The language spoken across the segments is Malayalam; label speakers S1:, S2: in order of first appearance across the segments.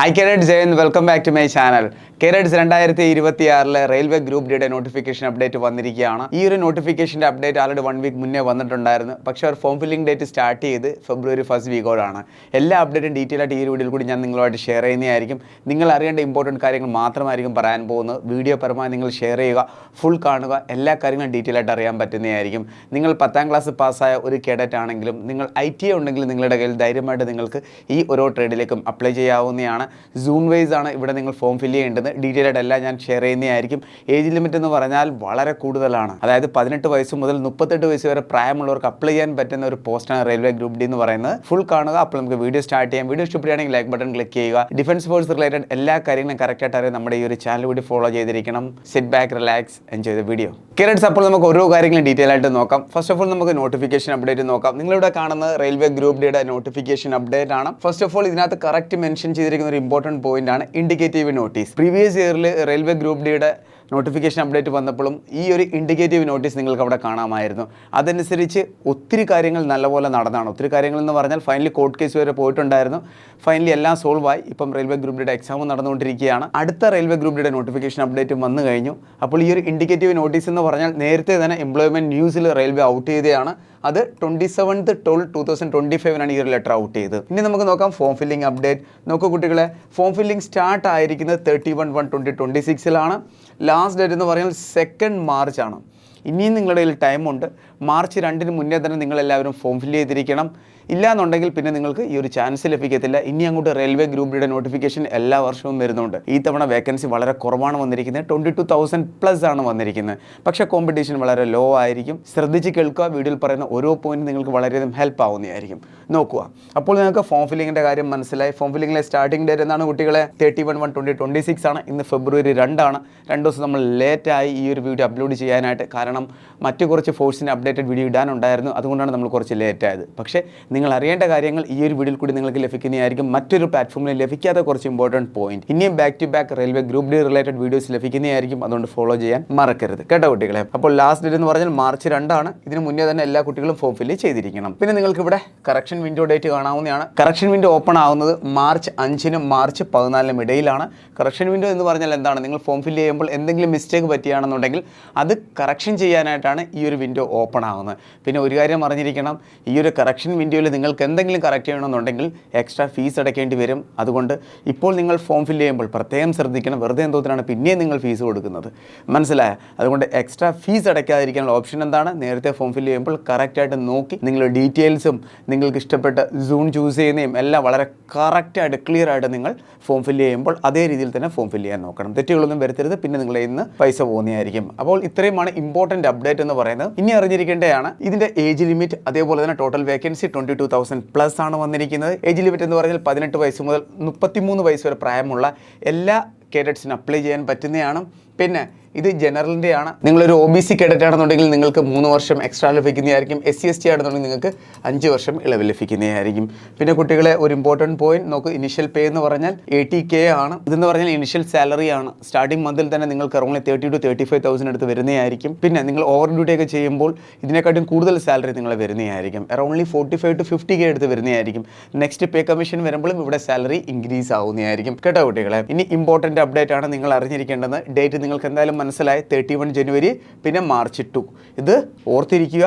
S1: Hi Cadets and welcome back to my channel. Cadets 2026 railway group ഡിയുടെ നോട്ടിഫിക്കേഷൻ അപ്ഡേറ്റ് വന്നിരിക്കുകയാണ്. ഈ ഒരു നോട്ടിഫിക്കേഷൻ്റെ അപ്ഡേറ്റ് ആൾറെഡി 1 വീക്ക് മുന്നേ വന്നിട്ടുണ്ടായിരുന്നു. പക്ഷേ അവർ ഫോം ഫില്ലിംഗ് ഡേറ്റ് സ്റ്റാർട്ട് ചെയ്ത് ഫെബ്രുവരി 1 വീക്കോടാണ്. എല്ലാ അപ്ഡേറ്റും ഡീറ്റെയിൽ ആയിട്ട് ഈ ഒരു വീഡിയോയിൽ കൂടി ഞാൻ നിങ്ങളുമായിട്ട് ഷെയർ ചെയ്യുന്നതായിരിക്കും. നിങ്ങൾ അറിയേണ്ട ഇമ്പോർട്ടൻറ്റ് കാര്യങ്ങൾ മാത്രമായിരിക്കും പറയാൻ പോകുന്നത്. വീഡിയോ പരമായി നിങ്ങൾ ഷെയർ ചെയ്യുക, ഫുൾ കാണുക, എല്ലാ കാര്യങ്ങളും ഡീറ്റെയിൽ ആയിട്ട് അറിയാൻ പറ്റുന്നതായിരിക്കും. നിങ്ങൾ 10ാം ക്ലാസ് പാസ്സായ ഒരു കേഡറ്റ് ആണെങ്കിലും നിങ്ങൾ ITA ഉണ്ടെങ്കിൽ നിങ്ങളുടെ കയ്യിൽ ധൈര്യമായിട്ട് നിങ്ങൾക്ക് ഈ ഓരോ ട്രേഡിലേക്കും അപ്ലൈ ചെയ്യാവുന്നതാണ്. സൂൺ വൈസ് ആണ് ഇവിടെ നിങ്ങൾ ഫോം ഫില്ല് ചെയ്യേണ്ടത്. ഡീറ്റെയിൽ ആയിട്ട് എല്ലാം ഞാൻ ഷെയർ ചെയ്യുന്നതായിരിക്കും. ഏജ് ലിമിറ്റ് എന്ന് പറഞ്ഞാൽ വളരെ കൂടുതലാണ്. അതായത് 18 വയസ്സ് മുതൽ 38 വയസ്സ് വരെ പ്രായമുള്ളവർക്ക് അപ്ലൈ ചെയ്യാൻ പറ്റുന്ന ഒരു പോസ്റ്റാണ് റെയിൽവേ ഗ്രൂപ്പ് ഡി എന്ന് പറയുന്നത്. ഫുൾ കാണുക. അപ്പോൾ നമുക്ക് വീഡിയോ സ്റ്റാർട്ട് ചെയ്യാം. വീഡിയോ ഇഷ്ടപ്പെടുകയാണെങ്കിൽ ലൈക്ക് ബട്ടൺ ക്ലിക്ക് ചെയ്യുക. ഡിഫൻസ് ഫോഴ്സ് റിലേറ്റഡ് എല്ലാ കാര്യങ്ങളും കറക്റ്റായിട്ട് അറിയാൻ നമ്മുടെ ഈ ഒരു ചാനൽ കൂടി ഫോളോ ചെയ്തിരിക്കണം. Sit back, relax, enjoy the video. Kerala's അപ്പോൾ നമുക്ക് ഓരോ കാര്യങ്ങളും ഡീറ്റെയിൽ ആയിട്ട് നോക്കാം. ഫസ്റ്റ് ഓഫ് ഓൾ നമുക്ക് നോട്ടിഫിക്കേഷൻ അപ്ഡേറ്റ് നോക്കാം. നിങ്ങളിവിടെ കാണുന്നത് റെയിൽവേ ഗ്രൂപ്പ് ഡിയുടെ നോട്ടിഫിക്കേഷൻ അപ്ഡേറ്റ് ആണ്. ഫസ്റ്റ് ഓഫ് ഓൾ ഇതിനകത്ത് കറക്റ്റ് മെൻഷൻ ചെയ്തിരിക്കുന്ന ഒരു ഇമ്പോർട്ടൻറ്റ് പോയിന്റ് ആണ് ഇൻഡിക്കേറ്റീവ് നോട്ടീസ്. പ്രീവിയസ് ഇയറിൽ റെയിൽവേ ഗ്രൂപ്പ് ഡിയുടെ നോട്ടിഫിക്കേഷൻ അപ്ഡേറ്റ് വന്നപ്പോഴും ഈ ഒരു ഇൻഡിക്കേറ്റീവ് നോട്ടീസ് നിങ്ങൾക്ക് അവിടെ കാണാമായിരുന്നു. അതനുസരിച്ച് ഒത്തിരി കാര്യങ്ങൾ നല്ലപോലെ നടന്നതാണ്. ഒത്തിരി കാര്യങ്ങൾ എന്ന് പറഞ്ഞാൽ ഫൈനലി കോർട്ട് കേസ് വരെ പോയിട്ടുണ്ടായിരുന്നു. ഫൈനലി എല്ലാം സോൾവ് ആയി. ഇപ്പം റെയിൽവേ ഗ്രൂപ്പ് ഡിയുടെ എക്സാം നടന്നുകൊണ്ടിരിക്കുകയാണ്. അടുത്ത റെയിൽവേ ഗ്രൂപ്പ് ഡിയുടെ നോട്ടിഫിക്കേഷൻ അപ്ഡേറ്റും വന്നു കഴിഞ്ഞു. അപ്പോൾ ഈ ഒരു ഇൻഡിക്കേറ്റീവ് നോട്ടീസ് എന്ന് പറഞ്ഞാൽ നേരത്തെ തന്നെ എംപ്ലോയ്മെൻറ്റ് ന്യൂസിൽ റെയിൽവേ ഔട്ട് ചെയ്തതാണ്. അത് 27/12/2025 ഈ ഒരു ലെറ്റർ ഔട്ട് ചെയ്ത്. ഇനി നമുക്ക് നോക്കാം ഫോം ഫില്ലിംഗ് അപ്ഡേറ്റ്. നോക്കൂ കുട്ടികളെ, ഫോം ഫില്ലിംഗ് സ്റ്റാർട്ട് ആയിരിക്കുന്നത് 31/1/2026 ലാസ്റ്റ് ഡേറ്റ് എന്ന് പറഞ്ഞാൽ 2 മാർച്ച് ആണ്. ഇനിയും നിങ്ങളുടെ കയ്യിൽ ടൈമുണ്ട്. മാർച്ച് 2 മുന്നേ തന്നെ നിങ്ങളെല്ലാവരും ഫോം ഫില്ല് ചെയ്തിരിക്കണം. ഇല്ലാന്നുണ്ടെങ്കിൽ പിന്നെ നിങ്ങൾക്ക് ഈ ഒരു ചാൻസ് ലഭിക്കത്തില്ല. ഇനി അങ്ങോട്ട് റെയിൽവേ ഗ്രൂപ്പ് ഡിയുടെ നോട്ടിഫിക്കേഷൻ എല്ലാ വർഷവും വരുന്നുണ്ട്. ഈ തവണ വേക്കൻസി വളരെ കുറവാണ് വന്നിരിക്കുന്നത്. 22,000+ ആണ് വന്നിരിക്കുന്നത്. പക്ഷേ കോമ്പറ്റീഷൻ വളരെ ലോ ആയിരിക്കും. ശ്രദ്ധിച്ച് കേൾക്കുക. വീഡിയോയിൽ പറയുന്ന ഓരോ പോയിന്റ് നിങ്ങൾക്ക് വളരെയധികം ഹെൽപ്പ് ആവുന്നതായിരിക്കും. നോക്കുക. അപ്പോൾ നിങ്ങൾക്ക് ഫോം ഫില്ലിങ്ങിൻ്റെ കാര്യം മനസ്സിലായി. ഫോം ഫില്ലിങ്ങിലെ സ്റ്റാർട്ടിംഗ് ഡേറ്റ് എന്നാണ് കുട്ടികളെ? 31/1/2026 ആണ്. ഇന്ന് ഫെബ്രുവരി 2 ആണ്. 2 ദിവസം നമ്മൾ ലേറ്റായി ഈ ഒരു വീഡിയോ അപ്ലോഡ് ചെയ്യാനായിട്ട്. കാരണം മറ്റു കുറച്ച് ഫോഴ്സിൻ്റെ അപ്ഡേറ്റഡ് വീഡിയോ ഇടാനുണ്ടായിരുന്നു. അതുകൊണ്ടാണ് നമ്മൾ കുറച്ച് ലേറ്റായത്. പക്ഷേ നിങ്ങൾ അറിയേണ്ട കാര്യങ്ങൾ ഈ ഒരു വീഡിയോയിൽ കൂടി നിങ്ങൾക്ക് ലഭിക്കുന്നതായിരിക്കും. മറ്റൊരു പ്ലാറ്റ്ഫോമിൽ ലഭിക്കാത്ത കുറച്ച് ഇമ്പോർട്ടൻറ്റ് പോയിന്റ് ഇനിയും back to back railway group D related videos ലഭിക്കുന്നതായിരിക്കും. അതുകൊണ്ട് ഫോളോ ചെയ്യാൻ മറക്കരുത് കേട്ടോ കുട്ടികളെ. അപ്പോൾ ലാസ്റ്റ് ഡേറ്റ് എന്ന് പറഞ്ഞാൽ മാർച്ച് 2 ആണ്. ഇതിന് മുന്നേ തന്നെ എല്ലാ കുട്ടികളും ഫോം ഫില്ല് ചെയ്തിരിക്കണം. പിന്നെ നിങ്ങൾക്ക് ഇവിടെ കറക്ഷൻ വിൻഡോ ഡേറ്റ് കാണാവുന്നതാണ്. കറക്ഷൻ വിൻഡോ ഓപ്പൺ ആവുന്നത് മാർച്ച് 5-നും മാർച്ച് 14-നും ഇടയിലാണ്. കറക്ഷൻ വിൻഡോ എന്ന് പറഞ്ഞാൽ എന്താണ്? നിങ്ങൾ ഫോം ഫില്ല് ചെയ്യുമ്പോൾ എന്തെങ്കിലും മിസ്റ്റേക്ക് പറ്റുകയാണെന്നുണ്ടെങ്കിൽ അത് കറക്ഷൻ ചെയ്യാനായിട്ടാണ് ഈ ഒരു വിൻഡോ ഓപ്പൺ ആവുന്നത്. പിന്നെ ഒരു കാര്യം അറിഞ്ഞിരിക്കണം, ഈ ഒരു കറക്ഷൻ വിൻഡോയിൽ നിങ്ങൾക്ക് എന്തെങ്കിലും കറക്റ്റ് ചെയ്യണമെന്നുണ്ടെങ്കിൽ എക്സ്ട്രാ ഫീസ് അടയ്ക്കേണ്ടി വരും. അതുകൊണ്ട് ഇപ്പോൾ നിങ്ങൾ ഫോം ഫില്ല് ചെയ്യുമ്പോൾ പ്രത്യേകം ശ്രദ്ധിക്കണം. വെറുതെ എന്തോത്തിനാണ് പിന്നെയും നിങ്ങൾ ഫീസ് കൊടുക്കുന്നത്, മനസ്സിലായ? അതുകൊണ്ട് എക്സ്ട്രാ ഫീസ് അടയ്ക്കാതിരിക്കാനുള്ള ഓപ്ഷൻ എന്താണ്? നേരത്തെ ഫോം ഫില്ല് ചെയ്യുമ്പോൾ കറക്റ്റായിട്ട് നോക്കി നിങ്ങളുടെ ഡീറ്റെയിൽസും നിങ്ങൾക്ക് ഇഷ്ടപ്പെട്ട സൂൺ ചൂസ് ചെയ്യുന്നതും എല്ലാം വളരെ കറക്റ്റായിട്ട് ക്ലിയർ ആയിട്ട് നിങ്ങൾ ഫോം ഫില്ല് ചെയ്യുമ്പോൾ അതേ രീതിയിൽ തന്നെ ഫോം ഫില്ല് ചെയ്യാൻ നോക്കണം. തെറ്റുകളൊന്നും വരുത്തരുത്. പിന്നെ നിങ്ങളെ ഇന്ന് പൈസ പോകുന്നതായിരിക്കും. അപ്പോൾ ഇത്രയുമാണ് ഇമ്പോർട്ടൻറ്റ് അപ്ഡേറ്റ് എന്ന് പറയുന്നത്. ഇനി അറിഞ്ഞിരിക്കേണ്ടതാണ് ഇതിൻ്റെ ഏജ് ലിമിറ്റ്. അതേപോലെ തന്നെ ടോട്ടൽ വേക്കൻസി 22,000+ ആണ് വന്നിരിക്കുന്നത്. ഏജ് ലിമിറ്റ് എന്ന് പറഞ്ഞാൽ 18 വയസ്സ് മുതൽ 33 വയസ്സ് വരെ പ്രായമുള്ള എല്ലാ കേഡറ്റ്സിനും അപ്ലൈ ചെയ്യാൻ പറ്റുന്നതാണ്. പിന്നെ ഇത് ജനറലിൻ്റെയാണ്. നിങ്ങളൊരു OBC കേഡറ്റ് ആണെന്നുണ്ടെങ്കിൽ നിങ്ങൾക്ക് 3 വർഷം എക്സ്ട്രാ ലഭിക്കുന്നതായിരിക്കും. SC/ST ആണെന്നുണ്ടെങ്കിൽ നിങ്ങൾക്ക് 5 വർഷം ഇളവ് ലഭിക്കുന്നതായിരിക്കും. പിന്നെ കുട്ടികളെ ഒരു ഇമ്പോർട്ടൻറ്റ് പോയിന്റ് നോക്ക്. ഇനിഷ്യൽ പേ എന്ന് പറഞ്ഞാൽ 80K ആണ്. ഇതെന്ന് പറഞ്ഞാൽ ഇനിഷ്യൽ സാലറി ആണ്. സ്റ്റാർട്ടിംഗ് മന്തിൽ തന്നെ നിങ്ങൾക്ക് അറൗണ്ട് 30,000 to 35,000 അടുത്ത് വരുന്നതായിരിക്കും. പിന്നെ നിങ്ങൾ ഓവർ ഡ്യൂട്ടി ഒക്കെ ചെയ്യുമ്പോൾ ഇതിനെക്കാട്ടും കൂടുതൽ സാലറി നിങ്ങൾ വരുന്നതായിരിക്കും. അറൗണ്ട്ലി 45 to 50K അടുത്ത് വരുന്നതായിരിക്കും. നെക്സ്റ്റ് പേ കമ്മീഷൻ വരുമ്പോഴും ഇവിടെ സാലറി ഇൻക്രീസ് ആവുന്നതായിരിക്കും കേട്ടോ കുട്ടികളെ. ഇനി ഇമ്പോർട്ടൻറ്റ് അപ്ഡേറ്റ് ആണ് നിങ്ങൾ അറിഞ്ഞിരിക്കേണ്ടത്. ഡേറ്റ് നിങ്ങൾക്ക് എന്തായാലും മനസ്സിലായി. 31 ജനുവരി പിന്നെ മാർച്ച് 2. ഇത് ഓർത്തിരിക്കുക.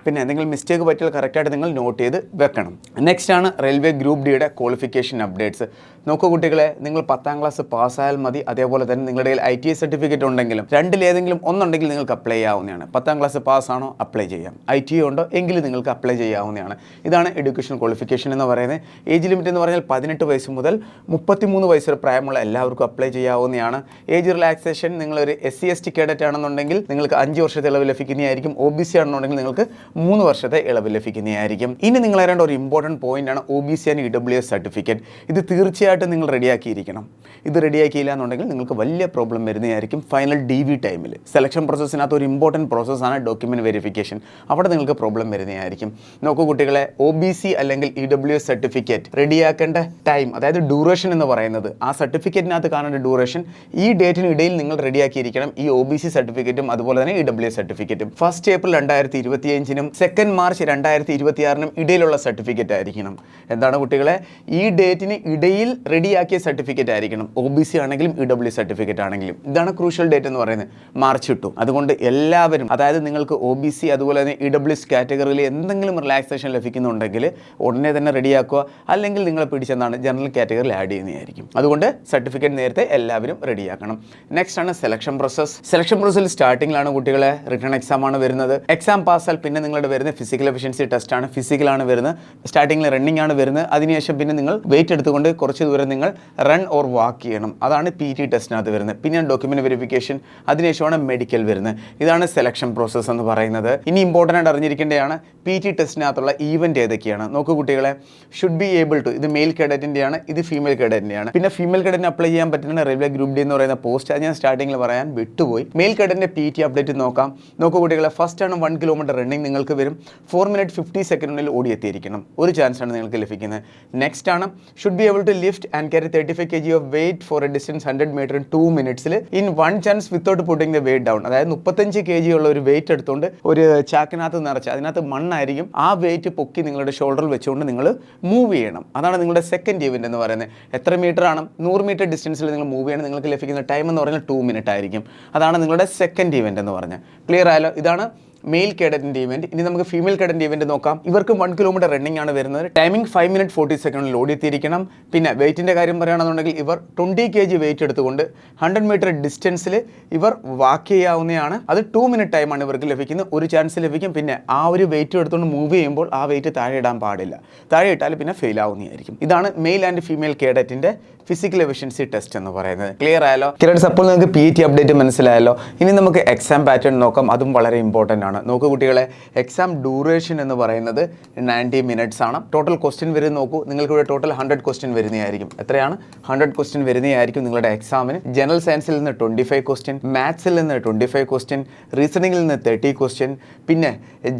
S1: പിന്നെ എന്തെങ്കിലും മിസ്റ്റേക്ക് പറ്റിയാൽ കറക്റ്റായിട്ട് നിങ്ങൾ നോട്ട് ചെയ്ത് വെക്കണം. നെക്സ്റ്റ് ആണ് റെയിൽവേ ഗ്രൂപ്പ് ഡിയുടെ ക്വാളിഫിക്കേഷൻ അപ്ഡേറ്റ്സ്. നോക്കൂ കുട്ടികളെ, നിങ്ങൾ 10ാം ക്ലാസ് പാസ്സായാൽ മതി. അതേപോലെ തന്നെ നിങ്ങളുടെ കയ്യിൽ ITA സർട്ടിഫിക്കറ്റ് ഉണ്ടെങ്കിലും രണ്ടിലേതെങ്കിലും ഒന്നുണ്ടെങ്കിൽ നിങ്ങൾക്ക് അപ്ലൈ ചെയ്യാവുന്നതാണ്. 10ാം ക്ലാസ് പാസ്സാണോ അപ്ലൈ ചെയ്യാം. ITA ഉണ്ടോ എങ്കിൽ നിങ്ങൾക്ക് അപ്ലൈ ചെയ്യാവുന്നതാണ്. ഇതാണ് എഡ്യൂക്കേഷൻ ക്വാളിഫിക്കേഷൻ എന്ന് പറയുന്നത്. ഏജ് ലിമിറ്റ് എന്ന് പറഞ്ഞാൽ 18 വയസ്സ് മുതൽ 33 വയസ്സ് വരെ പ്രായമുള്ള എല്ലാവർക്കും അപ്ലൈ ചെയ്യാവുന്നതാണ്. ഏജ് റിലാക്സേഷൻ നിങ്ങളൊരു SC/ST കേഡറ്റ് ആണെന്നുണ്ടെങ്കിൽ നിങ്ങൾക്ക് 5 വർഷത്തെ ഇളവ് ലഭിക്കുന്നതായിരിക്കും. OBC ആണെന്നുണ്ടെങ്കിൽ നിങ്ങൾക്ക് 3 വർഷത്തെ ഇളവ് ലഭിക്കുന്നതായിരിക്കും. ഇനി നിങ്ങൾ അറിയേണ്ട ഒരു ഇമ്പോർട്ടൻറ്റ് പോയിന്റ് ആണ് OBC ആൻഡ് EWS സർട്ടിഫിക്കറ്റ്. ഇത് തീർച്ചയായിട്ടും നിങ്ങൾ റെഡിയാക്കിയിരിക്കണം. ഇത് റെഡിയാക്കിയില്ല എന്നുണ്ടെങ്കിൽ നിങ്ങൾക്ക് വലിയ പ്രോബ്ലം വരുന്നതായിരിക്കും ഫൈനൽ DV ടൈമിൽ. സെലക്ഷൻ പ്രോസസ്സിനകത്ത് ഒരു ഇമ്പോർട്ടൻറ്റ് പ്രോസസ്സാണ് ഡോക്യുമെൻറ്റ് വെരിഫിക്കേഷൻ. അവിടെ നിങ്ങൾക്ക് പ്രോബ്ലം വരുന്നതായിരിക്കും. നോക്കൂ കുട്ടികളെ, OBC അല്ലെങ്കിൽ EWS സർട്ടിഫിക്കറ്റ് റെഡിയാക്കേണ്ട ടൈം, അതായത് ഡ്യൂറേഷൻ എന്ന് പറയുന്നത്, ആ സർട്ടിഫിക്കറ്റിനകത്ത് കാണേണ്ട ഡ്യൂറേഷൻ ഈ ഡേറ്റിന് ഇടയിൽ നിങ്ങൾ റെഡിയാക്കിയിരിക്കണം. ഈ OBC സർട്ടിഫിക്കറ്റും അതുപോലെ തന്നെ EWS സർട്ടിഫിക്കറ്റും 1 ഏപ്രിൽ 2025 2 മാർച്ച് 2026 ഇടയിലുള്ള സർട്ടിഫിക്കറ്റ് ആയിരിക്കണം. എന്താണ് കുട്ടികളെ, ഈ ഡേറ്റിന് ഇടയിൽ റെഡിയാക്കിയ സർട്ടിഫിക്കറ്റ് ആയിരിക്കണം. OBC ആണെങ്കിലും EWS സർട്ടിഫിക്കറ്റ് ആണെങ്കിലും. ഇതാണ് ക്രൂഷ്യൽ ഡേറ്റ് എന്ന് പറയുന്നത്, മാർച്ച് 2. അതുകൊണ്ട് എല്ലാവരും, അതായത് നിങ്ങൾക്ക് OBC അതുപോലെ തന്നെ EWS കാറ്റഗറിയിൽ എന്തെങ്കിലും റിലാക്സേഷൻ ലഭിക്കുന്നുണ്ടെങ്കിൽ ഉടനെ തന്നെ റെഡിയാക്കുക. അല്ലെങ്കിൽ നിങ്ങളെ പിടിച്ചെന്നാണ് ജനറൽ കാറ്റഗറിയിൽ ആഡ് ചെയ്യുന്നതായിരിക്കും. അതുകൊണ്ട് സർട്ടിഫിക്കറ്റ് നേരത്തെ എല്ലാവരും റെഡിയാക്കണം. നെക്സ്റ്റ് ആണ് സെലക്ഷൻ പ്രോസസ്. സെലക്ഷൻ പ്രോസസ്സിൽ സ്റ്റാർട്ടിങ്ങിലാണ് കുട്ടികളെ റിട്ടേൺ എക്സാം ആണ് വരുന്നത്. എക്സാം പാസ്സാൽ പിന്നെ നിങ്ങളുടെ വരുന്ന ഫിസിക്കൽ എഫിഷ്യൻസി ടെസ്റ്റ് ആണ്, ഫിസിക്കലാണ് വരുന്നത്. സ്റ്റാർട്ടിങ്ങിൽ റണ്ണിംഗ് ആണ് വരുന്നത്. അതിനുശേഷം പിന്നെ നിങ്ങൾ വെയിറ്റ് എടുത്തുകൊണ്ട് കുറച്ച് ദൂരം നിങ്ങൾ റൺ ഓർ വാക്ക് ചെയ്യണം. അതാണ് PT ടെസ്റ്റിനകത്ത് വരുന്നത്. പിന്നെ ഡോക്യുമെന്റ് വെരിഫിക്കേഷൻ, അതിനുശേഷമാണ് മെഡിക്കൽ വരുന്നത്. ഇതാണ് സെലക്ഷൻ പ്രോസസ്സ് എന്ന് പറയുന്നത്. ഇനി ഇമ്പോർട്ടൻ്റ് ആയിട്ട് അറിഞ്ഞിരിക്കേണ്ടതാണ് PT ടെസ്റ്റിനകത്തുള്ള ഈവൻറ്റ് ഏതൊക്കെയാണ്. നോക്കൂ കുട്ടികളെ, ഷുഡ് ബി ഏബിൾ ടു, ഇത് മെയിൽ കേഡറ്റിൻ്റെയാണ്, ഇത് ഫീമെയിൽ കേഡറ്റിൻ്റെയാണ്. പിന്നെ ഫീമെയിൽ കേഡറ്റിന് അപ്ലൈ ചെയ്യാൻ പറ്റുന്ന റെയിൽവേ ഗ്രൂപ്പ് D എന്ന് പറയുന്ന പോസ്റ്റ്, അത് ഞാൻ സ്റ്റാർട്ടിങ്ങിൽ പറയാൻ വിട്ടുപോയി. മെയിൽ കേഡറ്റിൻ്റെ PT അപ്ഡേറ്റ് നോക്കാം. നോക്കൂ കുട്ടികളെ, ഫസ്റ്റ് ആണ് 1 കിലോമീറ്റർ റണ്ണിങ് നിങ്ങൾക്ക് വരും. 4 മിനിറ്റ് 50 സെക്കൻഡിനുള്ളിൽ ഓടിയെത്തിയിരിക്കണം. ഒരു ചാൻസ് ആണ് നിങ്ങൾക്ക് ലഭിക്കുന്നത്. നെക്സ്റ്റ് ആണ് should be able to lift and carry 35 kg of weight for a distance 100 metre in 2 മിനിറ്റ്സിൽ in 1 chance without putting the weight down. അതായത് 35 kg ഉള്ള ഒരു വെയിറ്റ് എടുത്തുകൊണ്ട് ഒരു ചാക്കിനകത്ത് നിറച്ച്, അതിനകത്ത് മണ്ണായിരിക്കും, ആ വെയിറ്റ് പൊക്കി നിങ്ങളുടെ ഷോൾഡറിൽ വെച്ചുകൊണ്ട് നിങ്ങൾ മൂവ് ചെയ്യണം. അതാണ് നിങ്ങളുടെ സെക്കൻഡ് ഇവന്റ് എന്ന് പറയുന്നത്. എത്ര മീറ്റർ ആണ്? 100 മീറ്റർ ഡിസ്റ്റൻസിൽ നിങ്ങൾ മൂവ് ചെയ്യണം. നിങ്ങൾക്ക് ലഭിക്കുന്ന ടൈം എന്ന് പറഞ്ഞാൽ 2 മിനിറ്റ് ആയിരിക്കും. അതാണ് നിങ്ങളുടെ സെക്കൻഡ് ഇവന്റ് എന്ന് പറഞ്ഞാൽ. ക്ലിയർ ആയാലോ? ഇതാണ് മെയിൽ കേഡറ്റിൻ്റെ ഇവന്റ്. ഇനി നമുക്ക് ഫീമെയിൽ കേഡറ്റിൻ്റെ ഇവന്റ് നോക്കാം. ഇവർക്ക് 1 കിലോമീറ്റർ റണ്ണിംഗ് ആണ് വരുന്നത്. ടൈമിംഗ് 5 മിനിറ്റ് 40 സെക്കൻഡിൽ ഓടിയെത്തിയിരിക്കണം. പിന്നെ വെയിറ്റിൻ്റെ കാര്യം പറയുകയാണെന്നുണ്ടെങ്കിൽ ഇവർ 20 kg വെയിറ്റ് എടുത്തുകൊണ്ട് 100 മീറ്റർ ഡിസ്റ്റൻസിൽ ഇവർ വാക്ക് ചെയ്യാവുന്നതാണ്. അത് 2 മിനിറ്റ് ടൈമാണ് ഇവർക്ക് ലഭിക്കുന്നത്. ഒരു ചാൻസ് ലഭിക്കും. പിന്നെ ആ ഒരു വെയിറ്റ് എടുത്തുകൊണ്ട് മൂവ് ചെയ്യുമ്പോൾ ആ വെയിറ്റ് താഴെ ഇടാൻ പാടില്ല. താഴെ ഇട്ടാൽ പിന്നെ ഫെയിൽ ആവുന്നതായിരിക്കും. ഇതാണ് മെയിൽ ആൻഡ് ഫീമെയിൽ കേഡറ്റിൻ്റെ ഫിസിക്കൽ എഫിഷ്യൻസി ടെസ്റ്റ് എന്ന് പറയുന്നത്. ക്ലിയർ ആയല്ലോ? ക്ലിയർ. അപ്പോൾ നിങ്ങൾക്ക് PT അപ്ഡേറ്റ് മനസ്സിലായല്ലോ. ഇനി നമുക്ക് എക്സാം പാറ്റേൺ നോക്കാം. അതും വളരെ ഇമ്പോർട്ടൻ്റ് ആണ്. നോക്കൂ കുട്ടികളെ, എക്സാം ഡ്യൂറേഷൻ എന്ന് പറയുന്നത് 90 മിനിറ്റ്സ് ആണ്. ടോട്ടൽ ക്വസ്റ്റ്യൻ വരുന്നത് നോക്കൂ. നിങ്ങൾക്ക് ഇവിടെ ടോട്ടൽ 100 ക്വസ്റ്റ്യൻ വരുന്നതായിരിക്കും. എത്രയാണ്? 100 ക്വസ്റ്റ്യൻ വരുന്നതായിരിക്കും നിങ്ങളുടെ എക്സാമിന്. ജനറൽ സയൻസിൽ നിന്ന് 25 ക്വസ്റ്റ്യൻ, മാത്സിൽ നിന്ന് 25 ക്വസ്റ്റ്യൻ, റീസണിങ്ങിൽ നിന്ന് 30 ക്വസ്റ്റ്യൻ, പിന്നെ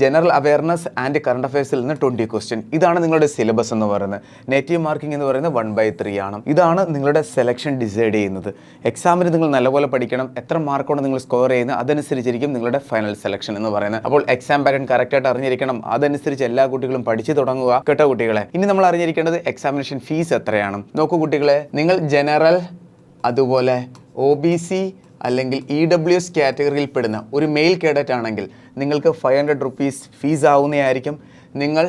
S1: ജനറൽ അവയർനെസ് ആൻഡ് കറണ്ട് അഫയേഴ്സിൽ നിന്ന് 20 ക്വസ്റ്റ്യൻ. ഇതാണ് നിങ്ങളുടെ സിലബസ് എന്ന് പറയുന്നത്. നെഗറ്റീവ് മാർക്കിംഗ് എന്ന് പറയുന്നത് 1/3 ആണ്. ഇതാണ് നിങ്ങളുടെ സെലക്ഷൻ ഡിസൈഡ് ചെയ്യുന്നത്. എക്സാമിന് നിങ്ങൾ നല്ലപോലെ പഠിക്കണം. എത്ര മാർക്കോണ് നിങ്ങൾ സ്കോർ ചെയ്യുന്നത് അതനുസരിച്ചിരിക്കും നിങ്ങളുടെ ഫൈനൽ സെലക്ഷൻ എന്ന് പറയുന്നത്. അപ്പോൾ എക്സാം പാറ്റേൺ കറക്റ്റായിട്ട് അറിഞ്ഞിരിക്കണം. അതനുസരിച്ച് എല്ലാ കുട്ടികളും പഠിച്ചു തുടങ്ങുക കേട്ടോ കുട്ടികളെ. ഇനി നമ്മൾ അറിഞ്ഞിരിക്കേണ്ടത് എക്സാമിനേഷൻ ഫീസ് എത്രയാണ്. നോക്കൂ കുട്ടികളെ, നിങ്ങൾ ജനറൽ അതുപോലെ OBC അല്ലെങ്കിൽ EWS കാറ്റഗറിയിൽ പെടുന്ന ഒരു മെയിൽ കേഡറ്റ് ആണെങ്കിൽ നിങ്ങൾക്ക് 500 റുപ്പീസ് ഫീസ് ആവുന്നതായിരിക്കും. നിങ്ങൾ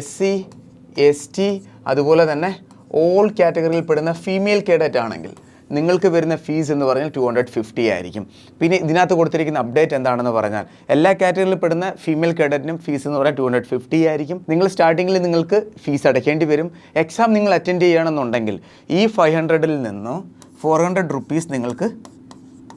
S1: SC ST അതുപോലെ തന്നെ ഓൾ കാറ്റഗറിയിൽ പെടുന്ന ഫീമെയിൽ കേഡറ്റ് ആണെങ്കിൽ നിങ്ങൾക്ക് വരുന്ന ഫീസ് എന്ന് പറഞ്ഞാൽ 250 ആയിരിക്കും. പിന്നെ ഇതിനകത്ത് കൊടുത്തിരിക്കുന്ന അപ്ഡേറ്റ് എന്താണെന്ന് പറഞ്ഞാൽ എല്ലാ കാറ്റഗറിയിൽ പെടുന്ന ഫീമെയിൽ കേഡറ്റിനും ഫീസ് എന്ന് പറഞ്ഞാൽ 250 ആയിരിക്കും. നിങ്ങൾ സ്റ്റാർട്ടിങ്ങിൽ നിങ്ങൾക്ക് ഫീസ് അടയ്ക്കേണ്ടി വരും. എക്സാം നിങ്ങൾ അറ്റൻഡ് ചെയ്യണമെന്നുണ്ടെങ്കിൽ ഈ 500-ൽ നിന്ന് 400 റുപ്പീസ് നിങ്ങൾക്ക്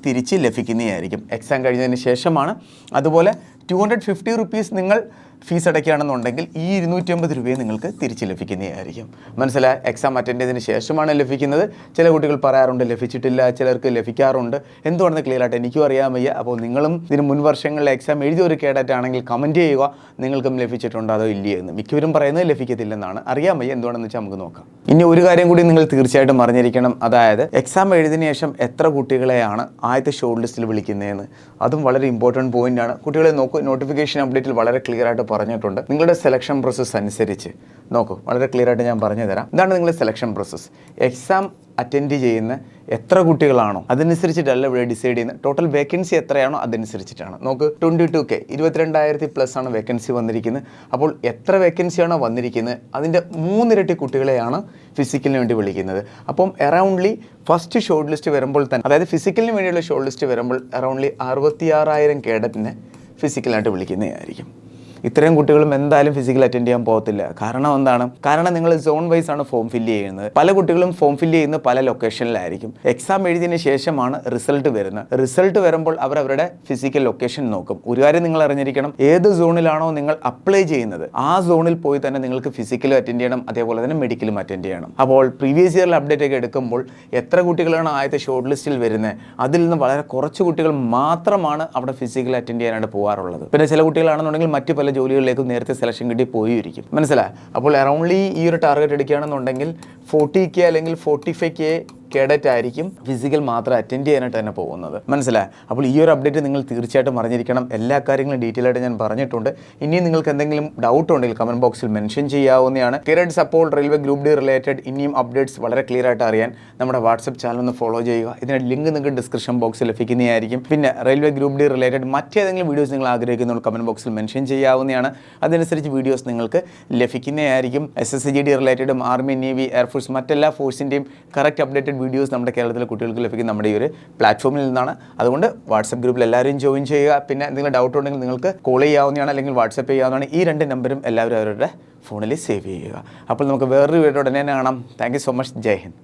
S1: തിരിച്ച് ലഭിക്കുന്നതായിരിക്കും. എക്സാം കഴിഞ്ഞതിന് ശേഷമാണ്. അതുപോലെ 250 റുപ്പീസ് നിങ്ങൾ ഫീസ് അടയ്ക്കുകയാണെന്നുണ്ടെങ്കിൽ ഈ 250 രൂപയെ നിങ്ങൾക്ക് തിരിച്ച് ലഭിക്കുന്നതായിരിക്കും. മനസ്സിലായി? എക്സാം അറ്റൻഡ് ചെയ്തതിന് ശേഷമാണ് ലഭിക്കുന്നത്. ചില കുട്ടികൾ പറയാറുണ്ട് ലഭിച്ചിട്ടില്ല, ചിലർക്ക് ലഭിക്കാറുണ്ട്. എന്തുകൊണ്ടെന്ന് ക്ലിയർ ആയിട്ട് എനിക്കും അറിയാൻ വയ്യ. അപ്പോൾ നിങ്ങളും ഇതിന് മുൻ വർഷങ്ങളിൽ എക്സാം എഴുതിയ ഒരു കേഡറ്റ് ആണെങ്കിൽ കമൻറ്റ് ചെയ്യുക, നിങ്ങൾക്കും ലഭിച്ചിട്ടുണ്ടോ അതോ ഇല്ലയോ എന്ന്. മിക്കവരും പറയുന്നത് ലഭിക്കത്തില്ലെന്നാണ്. അറിയാൻ വയ്യ, എന്തുകൊണ്ടെന്ന് വെച്ചാൽ നമുക്ക് നോക്കാം. ഇനി ഒരു കാര്യം കൂടി നിങ്ങൾ തീർച്ചയായിട്ടും അറിഞ്ഞിരിക്കണം. അതായത് എക്സാം എഴുതിയതിന് ശേഷം എത്ര കുട്ടികളെയാണ് ആദ്യത്തെ ഷോർട്ട് ലിസ്റ്റിൽ വിളിക്കുന്നതെന്ന്. അതും വളരെ ഇമ്പോർട്ടൻറ്റ് പോയിൻ്റ് ആണ്. കുട്ടികളെ നോക്കൂ, നോട്ടിഫിക്കേഷൻ അപ്ഡേറ്റിൽ വളരെ ക്ലിയർ ആയിട്ട് പറഞ്ഞിട്ടുണ്ട്. നിങ്ങളുടെ സെലക്ഷൻ പ്രോസസ്സ് അനുസരിച്ച് നോക്കൂ, വളരെ ക്ലിയർ ആയിട്ട് ഞാൻ പറഞ്ഞു തരാം. ഇതാണ് നിങ്ങളുടെ സെലക്ഷൻ പ്രോസസ്സ്. എക്സാം അറ്റൻഡ് ചെയ്യുന്ന എത്ര കുട്ടികളാണോ അതനുസരിച്ചിട്ടല്ല ഇവിടെ ഡിസൈഡ് ചെയ്യുന്നത്. ടോട്ടൽ വേക്കൻസി എത്രയാണോ അതനുസരിച്ചിട്ടാണ്. നോക്ക്, 22K 22,000+ ആണ് വേക്കൻസി വന്നിരിക്കുന്നത്. അപ്പോൾ എത്ര വേക്കൻസിയാണോ വന്നിരിക്കുന്നത് അതിൻ്റെ 3 ഇരട്ടി കുട്ടികളെയാണ് ഫിസിക്കലിന് വേണ്ടി വിളിക്കുന്നത്. അപ്പം അറൗണ്ട്ലി ഫസ്റ്റ് ഷോർട്ട് ലിസ്റ്റ് വരുമ്പോൾ തന്നെ, അതായത് ഫിസിക്കലിന് വേണ്ടിയുള്ള ഷോർട്ട് ലിസ്റ്റ് വരുമ്പോൾ അറൗണ്ട്ലി 66,000 കേഡറ്റിനെ ഫിസിക്കലായിട്ട് വിളിക്കുന്നതായിരിക്കും. ഇത്രയും കുട്ടികളും എന്തായാലും ഫിസിക്കൽ അറ്റൻഡ് ചെയ്യാൻ പോകത്തില്ല. കാരണം എന്താണ്? കാരണം നിങ്ങൾ സോൺ വൈസ് ആണ് ഫോം ഫില്ല് ചെയ്യുന്നത്. പല കുട്ടികളും ഫോം ഫില്ല് ചെയ്യുന്നത് പല ലൊക്കേഷനിലായിരിക്കും. എക്സാം എഴുതിയതിന് ശേഷമാണ് റിസൾട്ട് വരുന്നത്. റിസൾട്ട് വരുമ്പോൾ അവർ അവരുടെ ഫിസിക്കൽ ലൊക്കേഷൻ നോക്കും. ഒരു കാര്യം നിങ്ങൾ അറിഞ്ഞിരിക്കണം, ഏത് സോണിലാണോ നിങ്ങൾ അപ്ലൈ ചെയ്യുന്നത് ആ സോണിൽ പോയി തന്നെ നിങ്ങൾക്ക് ഫിസിക്കലും അറ്റൻഡ് ചെയ്യണം, അതേപോലെ തന്നെ മെഡിക്കലും അറ്റൻഡ് ചെയ്യണം. അപ്പോൾ പ്രീവിയസ് ഇയറിൽ അപ്ഡേറ്റ് ഒക്കെ എടുക്കുമ്പോൾ എത്ര കുട്ടികളാണ് ആദ്യത്തെ ഷോർട്ട് ലിസ്റ്റിൽ വരുന്നത്, അതിൽ നിന്ന് വളരെ കുറച്ച് കുട്ടികൾ മാത്രമാണ് അവിടെ ഫിസിക്കൽ അറ്റൻഡ് ചെയ്യാനായിട്ട് പോകാറുള്ളത്. പിന്നെ ചില കുട്ടികളാണെന്നുണ്ടെങ്കിൽ മറ്റ് പല ജോലികളിലേക്കും നേരത്തെ സെലക്ഷൻ കിട്ടി പോയിരിക്കും. മനസ്സിലായി? അപ്പോൾ അറൗണ്ട്ലി ഈ ഒരു ടാർഗറ്റ് എടുക്കുകയാണെന്നുണ്ടെങ്കിൽ 40K അല്ലെങ്കിൽ 45K കേഡറ്റ് ആയിരിക്കും ഫിസിക്കൽ മാത്രം അറ്റൻഡ് ചെയ്യാനായിട്ട് തന്നെ പോകുന്നത്. മനസ്സിലായി? അപ്പോൾ ഈ ഒരു അപ്ഡേറ്റ് നിങ്ങൾ തീർച്ചയായിട്ടും അറിഞ്ഞിരിക്കണം. എല്ലാ കാര്യങ്ങളും ഡീറ്റെയിൽ ആയിട്ട് ഞാൻ പറഞ്ഞിട്ടുണ്ട്. ഇനിയും നിങ്ങൾക്ക് എന്തെങ്കിലും ഡൗട്ട് ഉണ്ടെങ്കിൽ കമൻറ്റ് ബോക്സിൽ മെൻഷൻ ചെയ്യാവുന്നതാണ്. Cadet support railway group D related ഇനിയും അപ്ഡേറ്റ്സ് വളരെ ക്ലിയർ ആയിട്ട് അറിയാൻ നമ്മുടെ വാട്സപ്പ് ചാനൽ ഒന്ന് ഫോളോ ചെയ്യുക. ഇതിൻ്റെ ലിങ്ക് നിങ്ങൾക്ക് ഡിസ്ക്രിപ്ഷൻ ബോക്സിൽ ലഭിക്കുന്നതായിരിക്കും. പിന്നെ റെയിൽവേ ഗ്രൂപ്പ് ഡി റിലേറ്റഡ് മറ്റേതെങ്കിലും വീഡിയോസ് നിങ്ങൾ ആഗ്രഹിക്കുന്ന കമൻറ്റ് ബോക്സിൽ മെൻഷൻ ചെയ്യാവുന്നതാണ്. അതനുസരിച്ച് വീഡിയോസ് നിങ്ങൾക്ക് ലഭിക്കുന്നതായിരിക്കും. SSCGD റിലേറ്റഡും ആർമി, നേവി, എയർഫോഴ്സ് മറ്റെല്ലാ ഫോഴ്സിൻ്റെയും കറക്റ്റ് അപ്ഡേറ്റഡ് വീഡിയോസ് നമ്മുടെ കേരളത്തിലെ കുട്ടികൾക്ക് ലഭിക്കും നമ്മുടെ ഈ ഒരു പ്ലാറ്റ്ഫോമിൽ നിന്നാണ്. അതുകൊണ്ട് വാട്സപ്പ് ഗ്രൂപ്പിൽ എല്ലാവരും ജോയിൻ ചെയ്യുക. പിന്നെ എന്തെങ്കിലും ഡൗട്ട് ഉണ്ടെങ്കിൽ നിങ്ങൾക്ക് കോൾ ചെയ്യാവുന്നതാണ്, അല്ലെങ്കിൽ വാട്സപ്പ് ചെയ്യാവുന്നതാണ്. ഈ 2 നമ്പറും എല്ലാവരും അവരുടെ ഫോണിൽ സേവ് ചെയ്യുക. അപ്പോൾ നമുക്ക് വേറൊരു വീഡിയോ ഉടനെ കാണാം. Thank you so much. Jai Hind.